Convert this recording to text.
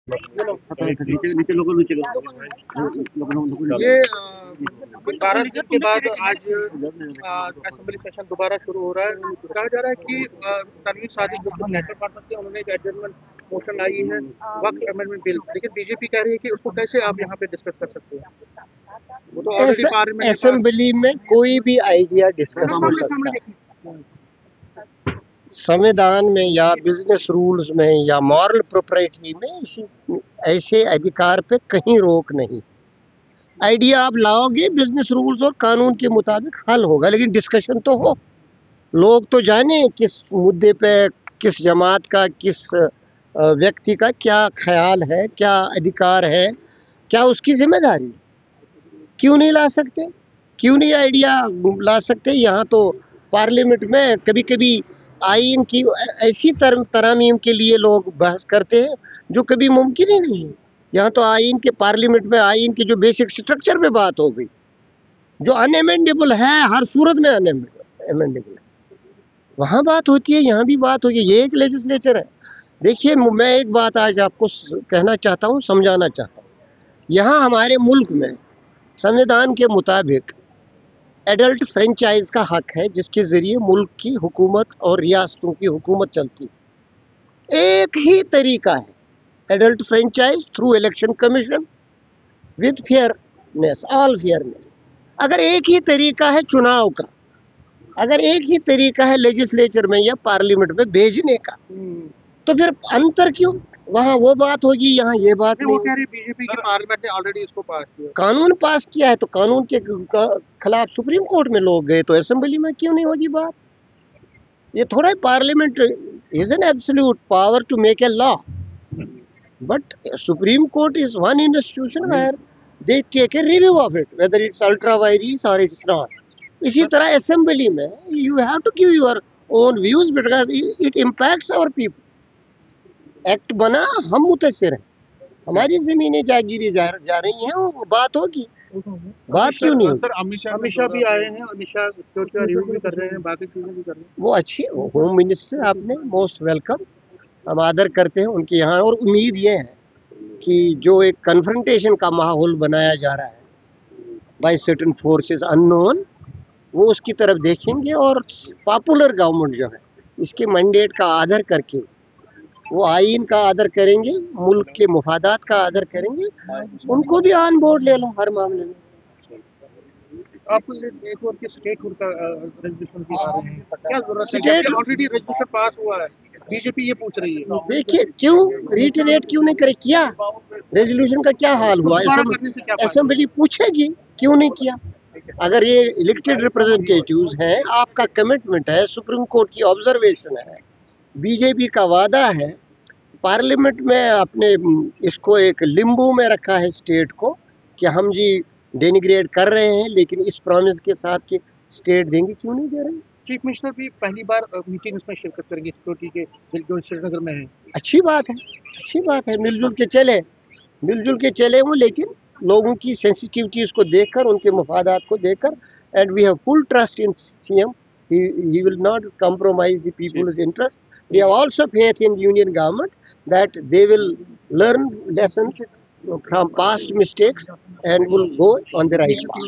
ये 12 दिन के बाद आज असेंबली सेशन दोबारा शुरू हो रहा है। कहा जा रहा है कि तनवीर सादिक जो नेशनल पार्टी थे, उन्होंने एक एडजमेंट मोशन लाई है वक्त अमेंडमेंट बिल, लेकिन बीजेपी कह रही है कि उसको कैसे आप यहाँ पे डिस्कस कर सकते हैं। वो तो ऑलरेडी पार्लियामेंट असेंबली में कोई भी आइडिया डिस्कस हो सकता है। संविधान में या बिजनेस रूल्स में या मॉरल प्रोप्राइटी में ऐसे अधिकार पे कहीं रोक नहीं। आइडिया आप लाओगे, बिजनेस रूल्स और कानून के मुताबिक हल होगा, लेकिन डिस्कशन तो हो। लोग तो जाने किस मुद्दे पे किस जमात का, किस व्यक्ति का क्या ख्याल है, क्या अधिकार है, क्या उसकी जिम्मेदारी। क्यों नहीं ला सकते, क्यों नहीं आइडिया ला सकते। यहाँ तो पार्लियामेंट में कभी कभी आइन की ऐसी तरमीम के लिए लोग बहस करते हैं जो कभी मुमकिन ही नहीं है। यहाँ तो आइन के पार्लियामेंट में आइन की जो बेसिक स्ट्रक्चर पे बात हो गई, जो अनएमेंडेबल है, हर सूरत में अनएमेंडेबल है, वहाँ बात होती है, यहाँ भी बात होगी। ये एक लेजिस्लेचर है। देखिए, मैं एक बात आज आपको कहना चाहता हूँ, समझाना चाहता हूँ। यहाँ हमारे मुल्क में संविधान के मुताबिक एडल्ट फ्रेंचाइज का हक है, जिसके ज़रिए मुल्क की हुकूमत और रियासतों की हुकूमत चलती है। एक ही तरीका है adult franchise, through election commission with fairness, all fairness. अगर एक ही तरीका है चुनाव का, अगर एक ही तरीका है लेजिस्लेचर में या पार्लियामेंट में भेजने का, तो फिर अंतर क्यों? वहाँ वो बात होगी, यहाँ ये बात नहीं। वो कह रही बीजेपी की पार्लियामेंट ने ऑलरेडी इसको पास किया, कानून पास किया है, तो कानून के खिलाफ सुप्रीम कोर्ट में लोग गए, तो असेंबली में क्यों नहीं होगी बात? ये थोड़ा parliament is an absolute power to make a law, but supreme court is one institution where they take a review of it, whether it's ultra vires और इट्स नॉट। इसी तरह असेंबली में you have to give your own views, because it impacts our people. Act बना, हम मुतसिर हैं, हमारी जमीनें जागीरें जा रही हैं, वो बात होगी। बात क्यों नहीं? सर अमित शाह भी आए हैं, अमित शाह रिव्यू भी कर रहे हैं, बाकी चीजें भी कर रहे हैं। वो अच्छी होम मिनिस्टर, आपने मोस्ट वेलकम, हम आदर करते हैं उनके यहाँ। और उम्मीद ये है कि जो एक कन्फ्रंटेशन का माहौल बनाया जा रहा है बाय सर्टेन फोर्सेस अननोन, वो उसकी तरफ देखेंगे और पॉपुलर गवर्नमेंट जो है इसके मैंडेट का आदर करके वो आइन का आदर करेंगे, मुल्क के मुफादात का आदर करेंगे। उनको भी ऑन बोर्ड ले लो हर मामले में। आपको एक और स्टेट का रेजोल्यूशन की आ रहे हैं, क्या जरूरत है? ऑलरेडी रेजोल्यूशन पास हुआ है, बीजेपी ये पूछ रही है। देखिए, क्यों रिटरेट क्यों नहीं करे? किया रेजोल्यूशन का क्या हाल हुआ? असेंबली पूछेगी क्यों नहीं किया। अगर ये इलेक्टेड रिप्रेजेंटेटिव्स हैं, आपका कमिटमेंट है, सुप्रीम कोर्ट की ऑब्जर्वेशन है, बीजेपी का वादा है, पार्लियामेंट में आपने इसको एक लिम्बू में रखा है स्टेट को कि हम जी डेनिग्रेट कर रहे हैं, लेकिन इस प्रॉमिस के साथ कि स्टेट देंगे, क्यों नहीं दे रहे? चीफ मिनिस्टर भी पहली बार मीटिंग्स में शिरकत करेंगे सिक्योरिटी के, जो श्रीनगर में है। अच्छी बात है, अच्छी बात है। मिलजुल के चले वो, लेकिन लोगों की सेंसिटिविटीज को देखकर, उनके मुफादात को देखकर, and we have full trust in CM, he will not compromise the people's interest. We have also faith in union government that they will learn lessons from past mistakes and will go on the right path.